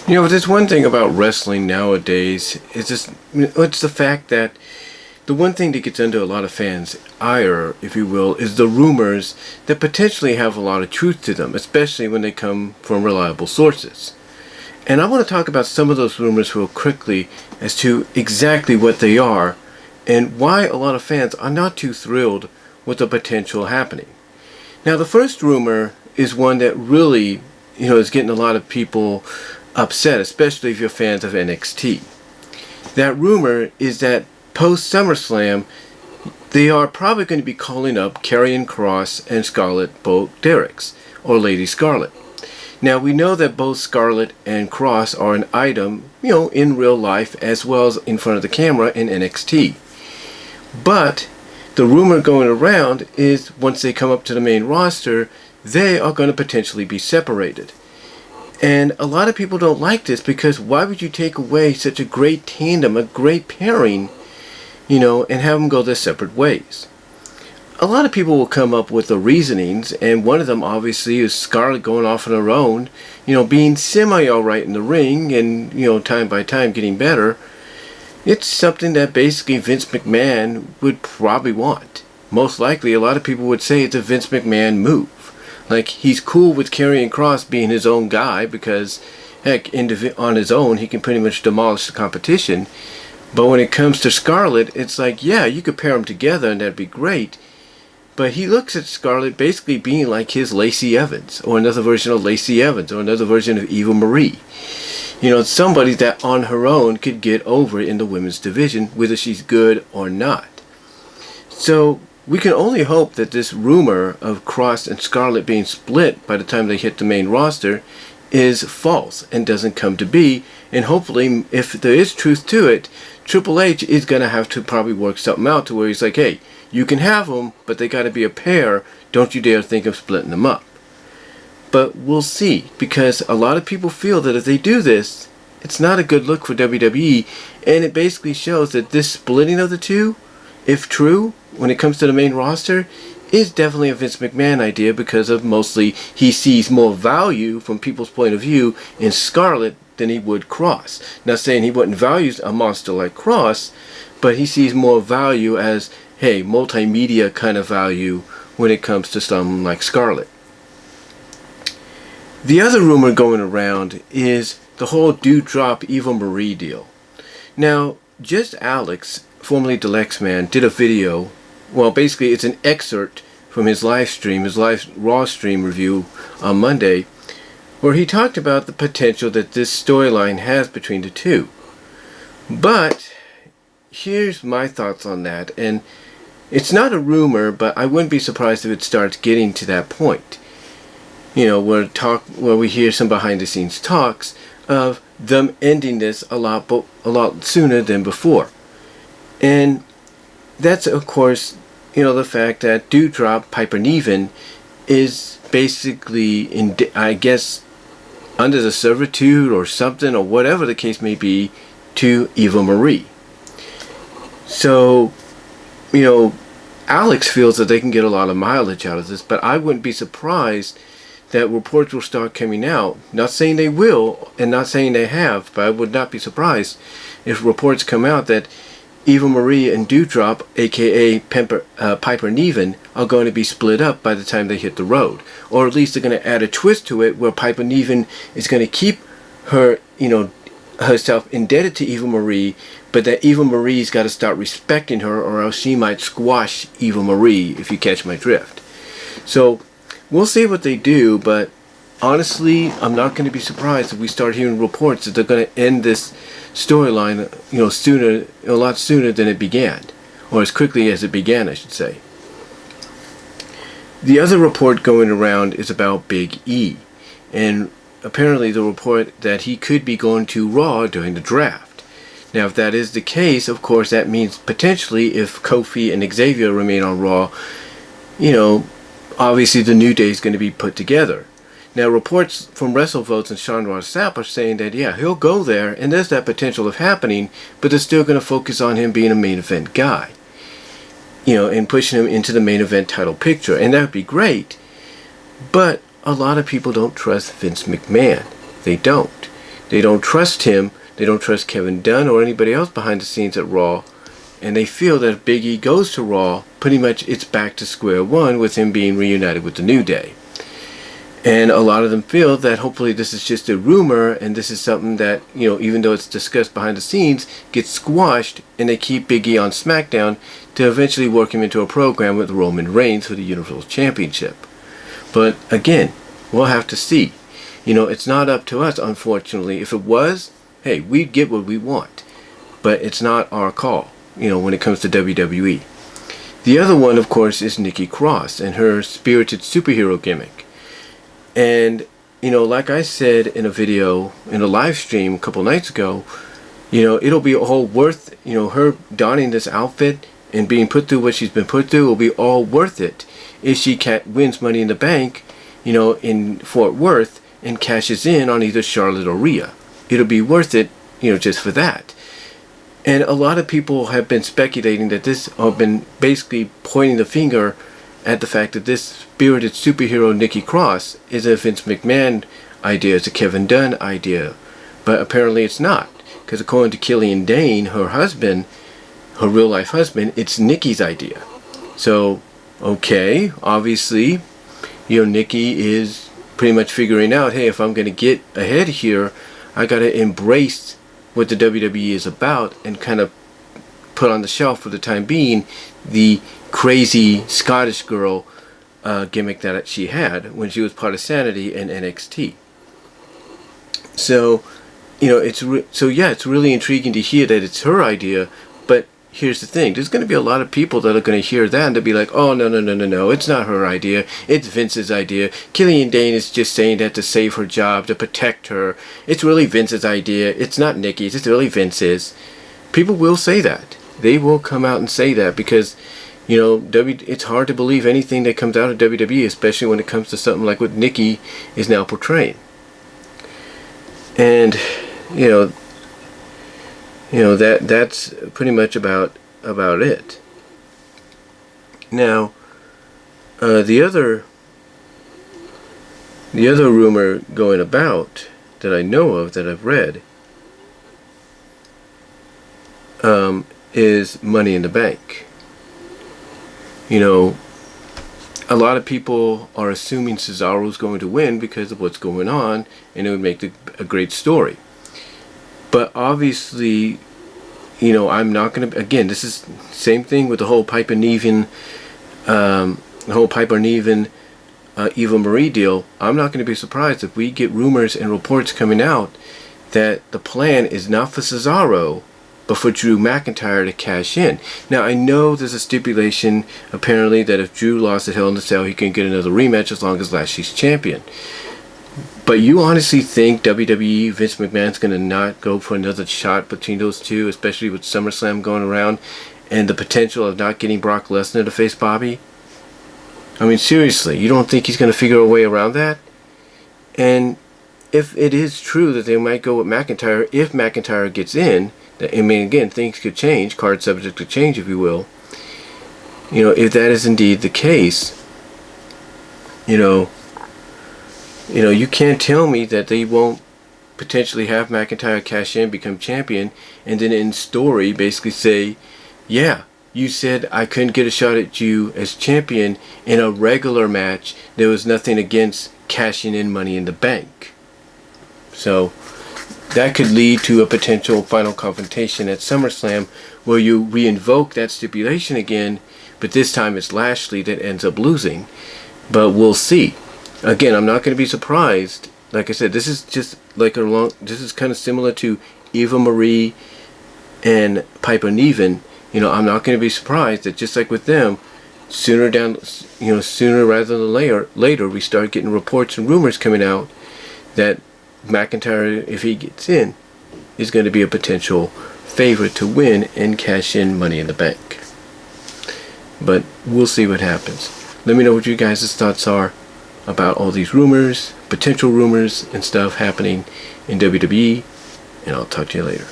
You know, there's one thing about wrestling nowadays is just it's the fact that the one thing that gets under a lot of fans' ire, if you will, is the rumors that potentially have a lot of truth to them, especially when they come from reliable sources. And I want to talk about some of those rumors real quickly as to exactly what they are and why a lot of fans are not too thrilled with the potential happening. Now, the first rumor is one that really, is getting a lot of people upset, especially if you're fans of NXT. That rumor is that post SummerSlam, they are probably going to be calling up Karrion Kross and Scarlett Bo Derricks, or Lady Scarlett. Now, we know that both Scarlett and Kross are an item, in real life as well as in front of the camera in NXT. But the rumor going around is once they come up to the main roster, they are going to potentially be separated. And a lot of people don't like this because why would you take away such a great tandem, a great pairing, and have them go their separate ways? A lot of people will come up with the reasonings, and one of them obviously is Scarlett going off on her own, being semi-alright in the ring and, time by time getting better. It's something that basically Vince McMahon would probably want. Most likely, a lot of people would say it's a Vince McMahon move. Like, he's cool with Karrion Kross being his own guy because, heck, on his own, he can pretty much demolish the competition. But when it comes to Scarlett, it's like, yeah, you could pair them together and that'd be great. But he looks at Scarlett basically being like his Lacey Evans, or another version of Lacey Evans, or another version of Eva Marie. Somebody that on her own could get over in the women's division, whether she's good or not. So we can only hope that this rumor of Kross and Scarlett being split by the time they hit the main roster is false and doesn't come to be. And hopefully, if there is truth to it, Triple H is going to have to probably work something out to where he's like, hey, you can have them, but they got to be a pair. Don't you dare think of splitting them up. But we'll see, because a lot of people feel that if they do this, it's not a good look for WWE, and it basically shows that this splitting of the two, if true, when it comes to the main roster, is definitely a Vince McMahon idea because of mostly he sees more value from people's point of view in Scarlett than he would Kross. Not saying he wouldn't value a monster like Kross, but he sees more value as, hey, multimedia kind of value when it comes to someone like Scarlett. The other rumor going around is the whole Doudrop Eva Marie deal. Now, Just Alex, formerly Deluxe Man, did a video. Well, basically it's an excerpt from his live stream, his live Raw stream review on Monday, where he talked about the potential that this storyline has between the two. But here's my thoughts on that, and it's not a rumor, but I wouldn't be surprised if it starts getting to that point. Where we hear some behind the scenes talks of them ending this a lot sooner than before. And that's, of course, the fact that Doudrop Piper Nevin is basically, I guess, under the servitude or something, or whatever the case may be, to Eva Marie. So, Alex feels that they can get a lot of mileage out of this, but I wouldn't be surprised that reports will start coming out. Not saying they will, and not saying they have, but I would not be surprised if reports come out that Eva Marie and Doudrop, aka Piper Nevin, are going to be split up by the time they hit the road. Or at least they're going to add a twist to it where Piper Nevin is going to keep her, herself indebted to Eva Marie, but that Eva Marie's got to start respecting her or else she might squash Eva Marie, if you catch my drift. So we'll see what they do, but honestly, I'm not going to be surprised if we start hearing reports that they're going to end this storyline, a lot sooner than it began, or as quickly as it began, I should say. The other report going around is about Big E, and apparently the report that he could be going to Raw during the draft. Now, if that is the case, of course, that means potentially if Kofi and Xavier remain on Raw, obviously the New Day is going to be put together. Now, reports from WrestleVotes and Sean Ross Sapp are saying that, yeah, he'll go there, and there's that potential of happening, but they're still going to focus on him being a main event guy, and pushing him into the main event title picture, and that would be great. But a lot of people don't trust Vince McMahon. They don't. They don't trust him. They don't trust Kevin Dunn or anybody else behind the scenes at Raw. And they feel that if Big E goes to Raw, pretty much it's back to square one with him being reunited with the New Day. And a lot of them feel that hopefully this is just a rumor, and this is something that, you know, even though it's discussed behind the scenes, gets squashed, and they keep Big E on Smackdown to eventually work him into a program with Roman Reigns for the Universal Championship. But again, we'll have to see. You know, it's not up to us, unfortunately. If it was, hey, we'd get what we want. But it's not our call, you know, when it comes to WWE. The other one, of course, is Nikki Cross and her spirited superhero gimmick. And, you know, like I said in a video, in a live stream a couple nights ago, you know, it'll be all worth, you know, her donning this outfit and being put through what she's been put through will be all worth it if she wins Money in the Bank, you know, in Fort Worth and cashes in on either Charlotte or Rhea. It'll be worth it, you know, just for that. And a lot of people have been speculating that this, have been basically pointing the finger at the fact that this spirited superhero Nikki Cross is a Vince McMahon idea, it's a Kevin Dunn idea. But apparently it's not. Because according to Killian Dane, her husband, her real life husband, it's Nikki's idea. So, okay, obviously, you know, Nikki is pretty much figuring out, hey, if I'm going to get ahead here, I got to embrace what the WWE is about and kind of put on the shelf for the time being the crazy Scottish girl gimmick that she had when she was part of Sanity and NXT. So, you know, it's really intriguing to hear that it's her idea, but here's the thing. There's going to be a lot of people that are going to hear that and they'll be like, oh, no, it's not her idea. It's Vince's idea. Killian Dane is just saying that to save her job, to protect her. It's really Vince's idea. It's not Nikki's. It's really Vince's. People will say that. They will come out and say that because, you know, it's hard to believe anything that comes out of WWE, especially when it comes to something like what Nikki is now portraying. And, you know, that's pretty much about it. Now, the other rumor going about that I know of, that I've read, is Money in the Bank. You know, a lot of people are assuming Cesaro's going to win because of what's going on, and it would make a great story. But obviously, you know, I'm not going to, again, this is same thing with the whole Piper Niven, Eva Marie deal. I'm not going to be surprised if we get rumors and reports coming out that the plan is not for Cesaro, but for Drew McIntyre to cash in. Now, I know there's a stipulation, apparently, that if Drew lost at Hell in a Cell, he can get another rematch as long as Lashley's champion. But you honestly think WWE, Vince McMahon's going to not go for another shot between those two, especially with SummerSlam going around and the potential of not getting Brock Lesnar to face Bobby? I mean, seriously, you don't think he's going to figure a way around that? And if it is true that they might go with McIntyre, if McIntyre gets in, I mean, again, things could change, card subject to change, if you will. You know, if that is indeed the case, you know, you can't tell me that they won't potentially have McIntyre cash in, become champion, and then in story basically say, yeah, you said I couldn't get a shot at you as champion in a regular match. There was nothing against cashing in Money in the Bank. So that could lead to a potential final confrontation at SummerSlam where you re-invoke that stipulation again, but this time it's Lashley that ends up losing. But we'll see. Again, I'm not going to be surprised. Like I said, this is just like this is kind of similar to Eva Marie and Piper Niven. You know, I'm not going to be surprised that just like with them, sooner rather than later, we start getting reports and rumors coming out that McIntyre, if he gets in, is going to be a potential favorite to win and cash in Money in the Bank. But we'll see what happens. Let me know what you guys' thoughts are about all these rumors, potential rumors and stuff happening in WWE, and I'll talk to you later.